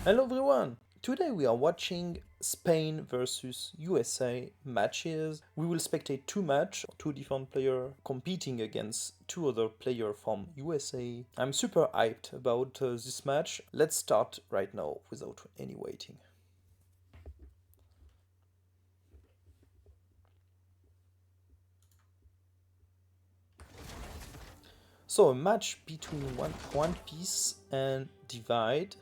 Hello everyone! Today we are watching Spain versus USA matches. We will spectate two matches, two different players competing against two other players from USA. I'm super hyped about this match. Let's start right now without any waiting. So a match between One Piece and Divide.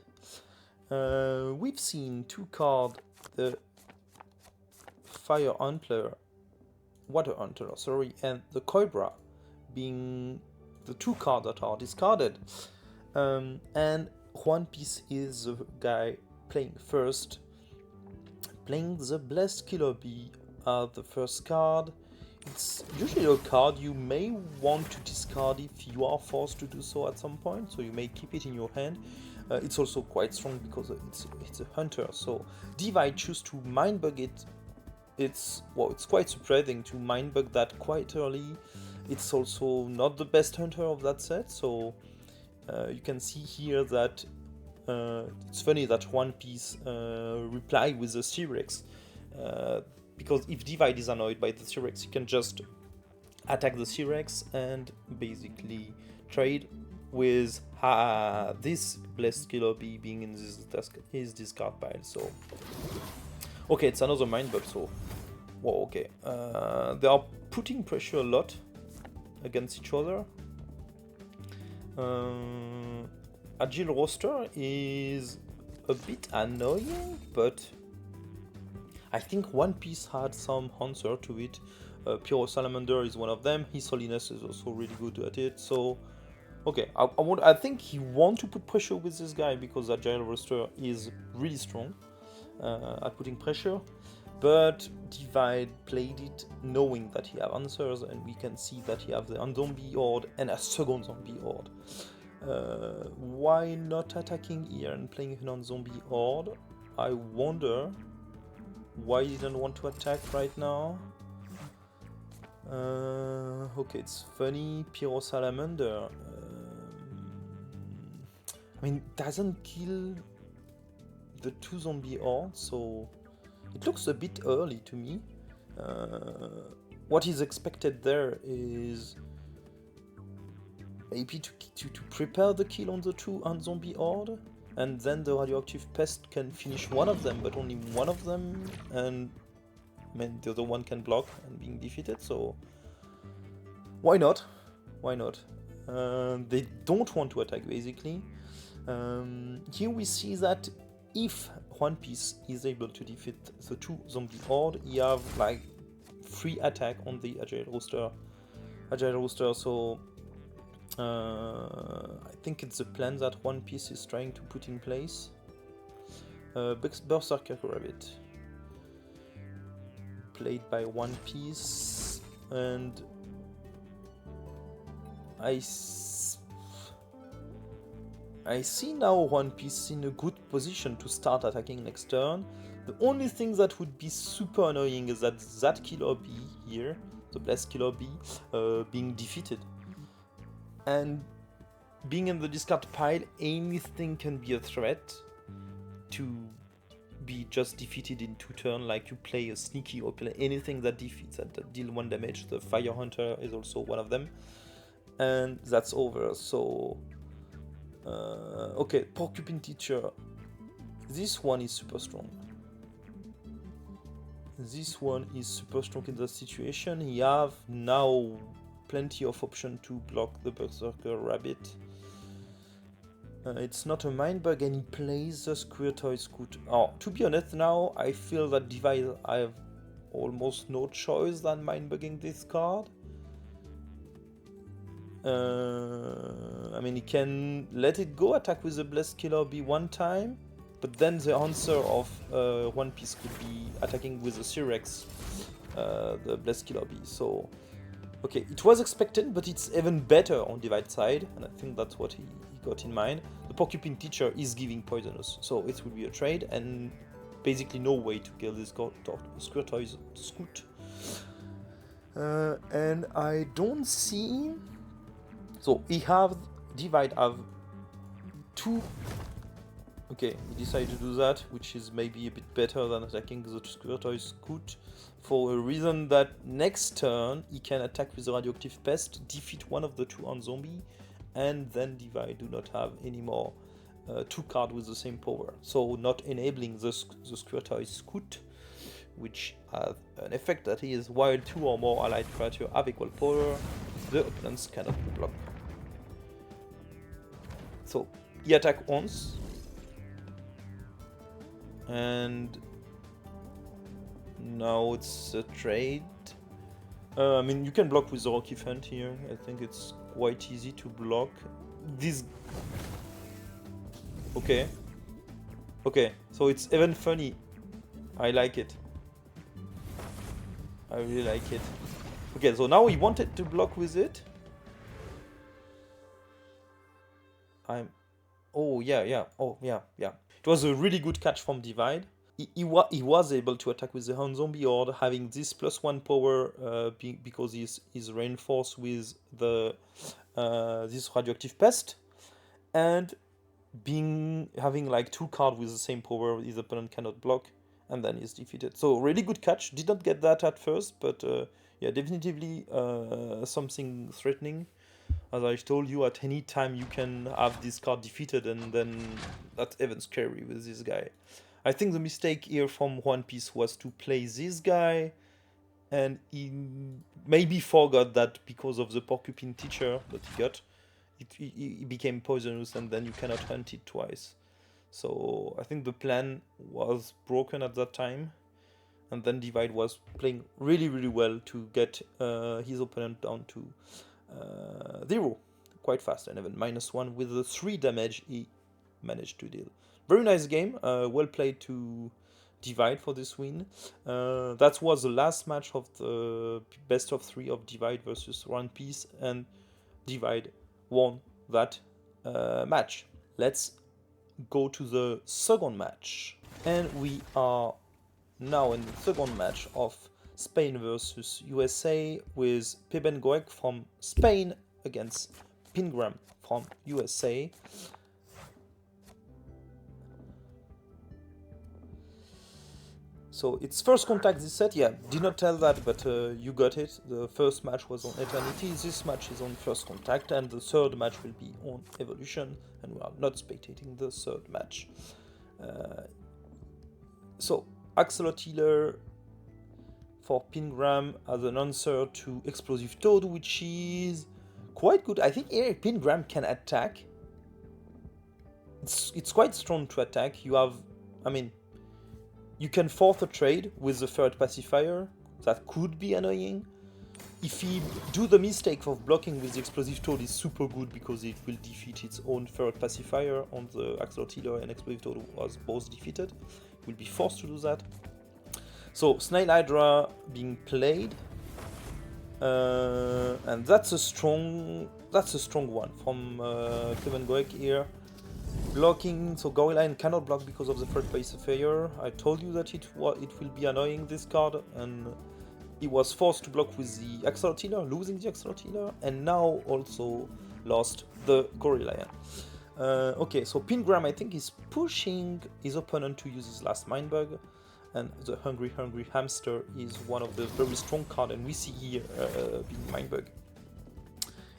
We've seen two cards, the Fire Hunter, Water Hunter, sorry, and the Cobra being the two cards that are discarded. And One Piece is the guy playing first, playing the Blessed Killer Bee as the first card. It's usually a card you may want to discard if you are forced to do so at some point, so you may keep it in your hand. It's also quite strong because it's a hunter, so Divide choose to Mindbug it. It's quite surprising to Mindbug that quite early. It's also not the best hunter of that set, so you can see here that it's funny that One Piece reply with the C-Rex, because if Divide is annoyed by the C-Rex, you can just attack the C-Rex and basically trade with this Blessed Killer Bee being in his discard pile. So okay, it's another Mindbug, so whoa, okay. They are putting pressure a lot against each other. Agile roster is a bit annoying, but I think One Piece had some answer to it. Pyro Salamander is one of them. His Holiness is also really good at it. So, okay, I think he want to put pressure with this guy because Agile roster is really strong at putting pressure. But Divide played it knowing that he have answers, and we can see that he have the zombie horde and a second zombie horde. Why not attacking here and playing a non-zombie horde? I wonder why he didn't want to attack right now. Okay, it's funny. Pyro Salamander. I mean, doesn't kill the two zombie hordes, so it looks a bit early to me. What is expected there is maybe to prepare the kill on the two zombie horde, and then the radioactive pest can finish one of them, but only one of them, and the other one can block and being defeated. So why not? Why not? They don't want to attack basically. Here we see that if One Piece is able to defeat the two zombie horde, he have like free attack on the Agile roster. So I think it's a plan that One Piece is trying to put in place. Berserker Rabbit, played by One Piece, and I see now One Piece in a good position to start attacking next turn. The only thing that would be super annoying is that Killer Bee here, the Blessed Killer Bee, being defeated. And being in the discard pile, anything can be a threat to be just defeated in 2 turns, like you play a sneaky or play anything that defeats that deal 1 damage. The Fire Hunter is also one of them. And that's over, so... okay, Porcupine Teacher. This one is super strong. This one is super strong in the situation. He have now plenty of option to block the Berserker Rabbit. It's not a Mindbug, and he plays the Square Toy Scoot. Oh, to be honest now, I feel that Divide I have almost no choice than Mindbugging this card. I mean, he can let it go, attack with the Blessed Killer Bee one time, but then the answer of One Piece could be attacking with the C-Rex, the Blessed Killer Bee. So, okay, it was expected, but it's even better on Divide side, and I think that's what he got in mind. The Porcupine Teacher is giving poisonous, so it will be a trade, and basically no way to kill this Square Toys Scoot. And I don't see... So Divide have 2 Okay, he decided to do that, which is maybe a bit better than attacking the Squirtoy Scoot, for a reason that next turn he can attack with the Radioactive Pest, defeat one of the two on zombie, and then Divide do not have any more 2 cards with the same power. So not enabling the Squirtoy Scoot, which has an effect that is while 2 or more allied creatures have equal power, the opponents cannot block. So he attack once, and now it's a trade. I mean, you can block with the Rocky Fent here. I think it's quite easy to block. This. Okay. Okay, so it's even funny. I like it. I really like it. Okay, so now he wanted to block with it. Oh, yeah. Oh, yeah. It was a really good catch from Divide. He was able to attack with the Hound Zombie Horde, having this +1 power because he's reinforced with the this Radioactive Pest, and having like 2 cards with the same power his opponent cannot block, and then he's defeated. So really good catch. Did not get that at first, but yeah, definitively something threatening. As I told you, at any time you can have this card defeated, and then that's even scary with this guy. I think the mistake here from One Piece was to play this guy, and he maybe forgot that because of the Porcupine Teacher that he got, it became poisonous, and then you cannot hunt it twice. So I think the plan was broken at that time, and then Divide was playing really well to get his opponent down to 0 quite fast, and even -1 with the 3 damage he managed to deal. Very nice game, well played to Divide for this win. That was the last match of the best of 3 of Divide versus One Piece, and Divide won that match. Let's go to the second match, and we are now in the second match of Spain versus USA, with Peben Goek from Spain against Pingram from USA. So it's first contact this set, yeah, did not tell that, but you got it. The first match was on Eternity, this match is on first contact, and the third match will be on Evolution, and we are not spectating the third match. So, Axolot Healer for Pingram as an answer to Explosive Toad, which is quite good. I think here Pingram can attack. It's quite strong to attack. You have, I mean, you can force a trade with the third pacifier. That could be annoying. If he do the mistake of blocking with the Explosive Toad, is super good because it will defeat its own third pacifier on the Axolot Healer, and Explosive Toad was both defeated. It will be forced to do that. So Snail Hydra being played, and that's a strong one from Kevin Goek here. Blocking, so Goryline cannot block because of the third pacifier. I told you that it will be annoying, this card, and he was forced to block with the Axolot Healer, losing the Axolot Healer, and now also lost the Gorylion. Okay, so Pingram, I think, is pushing his opponent to use his last Mindbug, and the Hungry Hamster is one of the very strong cards, and we see here being Mindbug.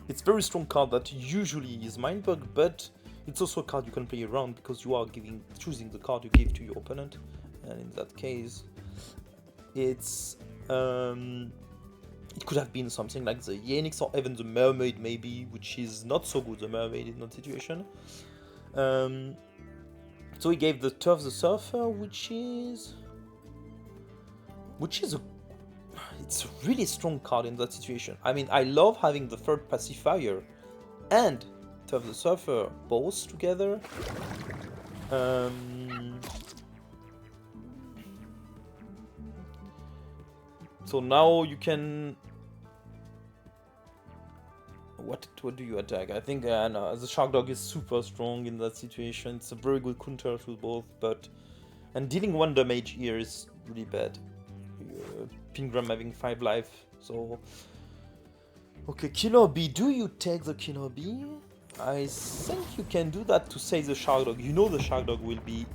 It's a very strong card that usually is Mindbug, but it's also a card you can play around because you are choosing the card you give to your opponent, and in that case, it's it could have been something like the Yenix or even the Mermaid maybe, which is not so good, the Mermaid in that situation. So he gave the Turf the Surfer, which is it's a really strong card in that situation. I mean, I love having the third pacifier and Turf the Surfer both together. So now you can... What do you attack? I think no, the Shark Dog is super strong in that situation. It's a very good counter to both, but... And dealing 1 damage here is really bad. Pingram having 5 life, so... Okay, Killer Bee, do you take the Killer Bee? I think you can do that to save the Shark Dog. You know the Shark Dog will be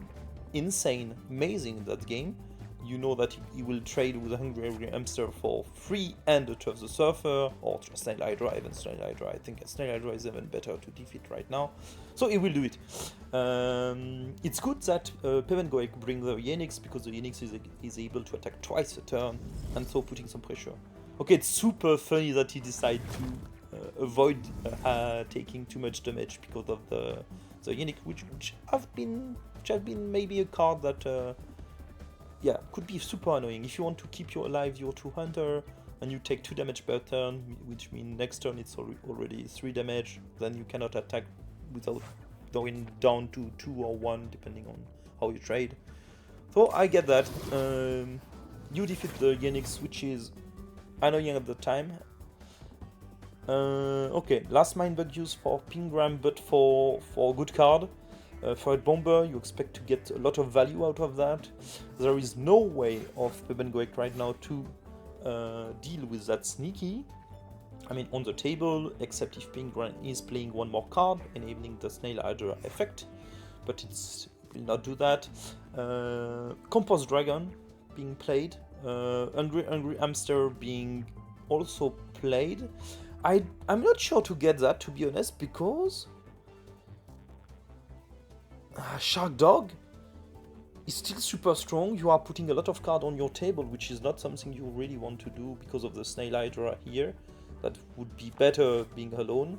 insane, amazing in that game. You know that he will trade with a Hungry Hamster for free and the Turf the Surfer, or Snail Hydra, even Snail Hydra. I think Snail Hydra is even better to defeat right now. So he will do it. It's good that Pevengoek brings the Yenix, because the Yenix is able to attack twice a turn, and so putting some pressure. Okay, it's super funny that he decided to avoid taking too much damage because of the Yenix, which have been maybe a card that yeah, could be super annoying. If you want to keep alive your 2 hunter and you take 2 damage per turn, which means next turn it's already 3 damage, then you cannot attack without going down to 2 or 1 depending on how you trade. So I get that. You defeat the Yenix, which is annoying at the time. Okay, last Mindbug use for Pingram, but for a good card. For a bomber, you expect to get a lot of value out of that. There is no way of Pevengoek right now to deal with that sneaky. I mean, on the table, except if Pingram is playing one more card, enabling the Snail Hydra effect, but it will not do that. Compost Dragon being played, Hungry Hamster being also played. I'm not sure to get that, to be honest, because Shark Dog is still super strong. You are putting a lot of cards on your table, which is not something you really want to do because of the Snail Hydra here. That would be better being alone.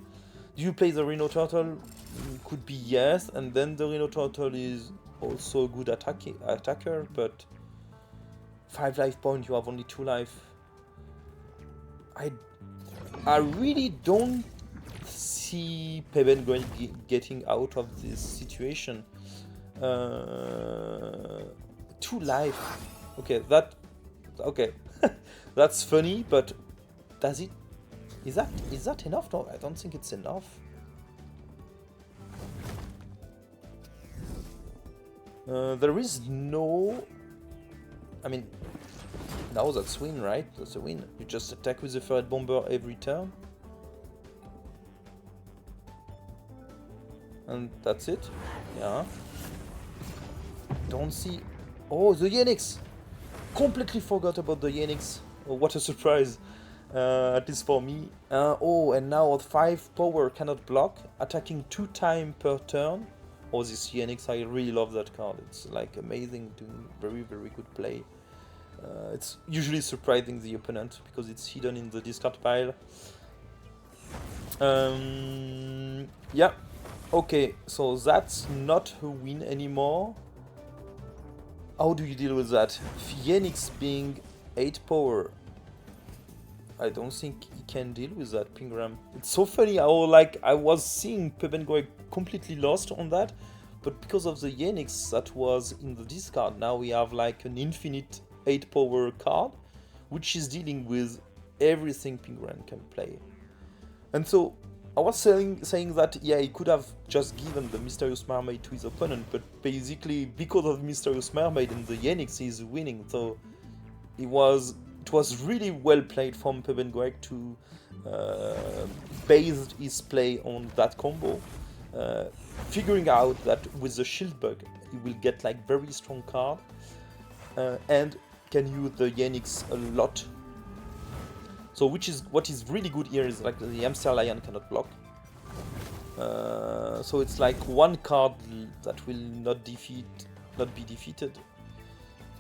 Do you play the Rhino Turtle? Could be yes, and then the Rhino Turtle is also a good attacker, but 5 life points, you have only 2 life. I really don't see Pevengoek getting out of this situation. 2 life. Okay, okay. That's funny, but does it? Is that enough? No, I don't think it's enough. There is no. I mean, now that's win, right? That's a win. You just attack with the Ferret Bomber every turn. And that's it. Yeah. Don't see. Oh, the Yenix! Completely forgot about the Yenix. Oh, what a surprise. At least for me. Oh, and now at 5 power cannot block, attacking 2 times per turn. Oh, this Yenix, I really love that card. It's like amazing, doing very, very good play. It's usually surprising the opponent because it's hidden in the discard pile. Yeah. Okay, so that's not a win anymore. How do you deal with that? Phoenix being 8 power. I don't think he can deal with that, Pingram. It's so funny how, like, I was seeing Pevengoek completely lost on that, but because of the Yenix that was in the discard, now we have like an infinite 8 power card, which is dealing with everything Pingram can play. And so I was saying that, yeah, he could have just given the Mysterious Mermaid to his opponent, but basically because of Mysterious Mermaid and the Yenix, he's winning. So it was really well played from Pevengoek to base his play on that combo, figuring out that with the Shield Bug he will get like very strong card and can use the Yenix a lot. So what is really good here is like the Hamster Lion cannot block. So it's like one card that will not be defeated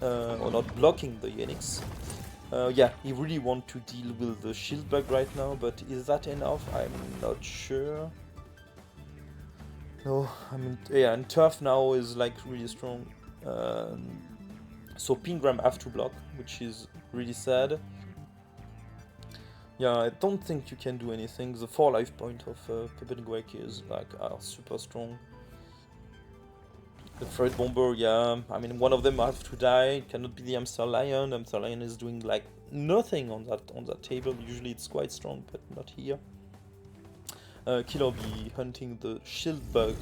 or not blocking the Yenix. Yeah, he really wants to deal with the Shield Bug right now, but is that enough? I'm not sure. No, I mean, yeah, and Turf now is like really strong. So Pingram have to block, which is really sad. Yeah, I don't think you can do anything. The 4 life point of Pevengoek is like super strong. The Ferret Bomber, yeah, I mean, one of them have to die. It cannot be the Hamster Lion. Hamster Lion is doing like nothing on that table. Usually it's quite strong, but not here. Killer Bee hunting the Shield Bug.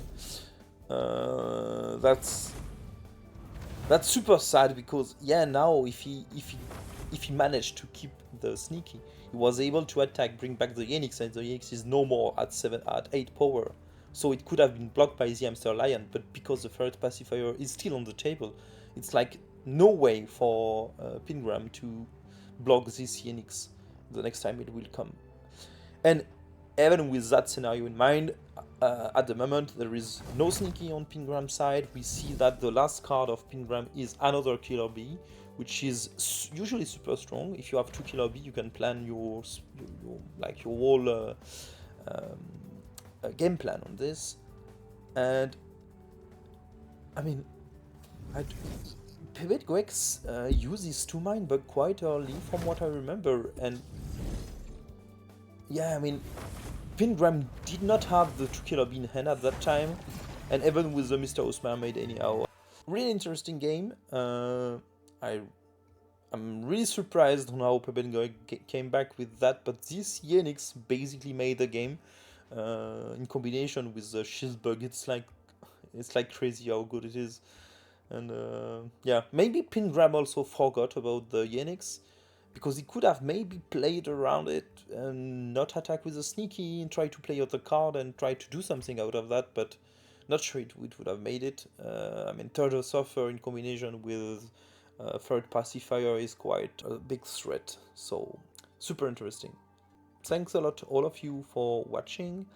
That's super sad because, yeah, now if he managed to keep the sneaky, he was able to attack, bring back the Yenix, and the Yenix is no more at 8 power. so it could have been blocked by the hamster lion, but because the ferret pacifier is still on the table, it's like no way for Pingram to block this Yenix the next time it will come. And even with that scenario in mind, at the moment there is no sneaky on Pingram's side. We see that the last card of Pingram is another killer bee, which is usually super strong. If you have 2 killer bee, you can plan your whole game plan on this. And I mean, Pivot Gwex uses 2 Mindbug quite early from what I remember, and yeah, I mean, Pingram did not have the 2 killer bee in hand at that time, and even with the Mr. Mermaid anyhow. Really interesting game. I'm really surprised on how Pebble came back with that, but this Yenix basically made the game in combination with the shield bug. It's like crazy how good it is. And yeah, maybe Pingram also forgot about the Yenix, because he could have maybe played around it and not attack with a sneaky and try to play out the card and try to do something out of that, but not sure it would have made it. I mean, Turtle Surfer in combination with Ferret Pacifier is quite a big threat, so super interesting. Thanks a lot all of you for watching.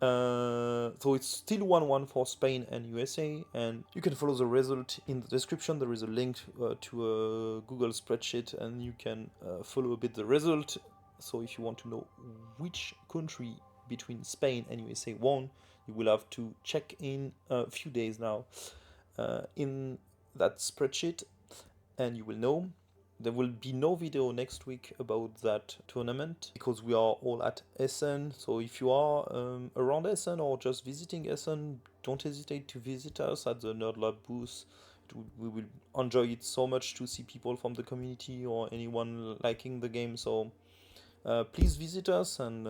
So it's still 1-1 for Spain and USA, and you can follow the result in the description. There is a link to a Google spreadsheet, and you can follow a bit the result. So if you want to know which country between Spain and USA won, you will have to check in a few days now in that spreadsheet, and you will know. There will be no video next week about that tournament because we are all at Essen. So if you are around Essen or just visiting Essen, don't hesitate to visit us at the Nerd Lab booth. We will enjoy it so much to see people from the community or anyone liking the game. So please visit us, and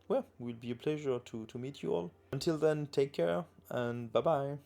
well, it will be a pleasure to meet you all. Until then, take care and bye bye.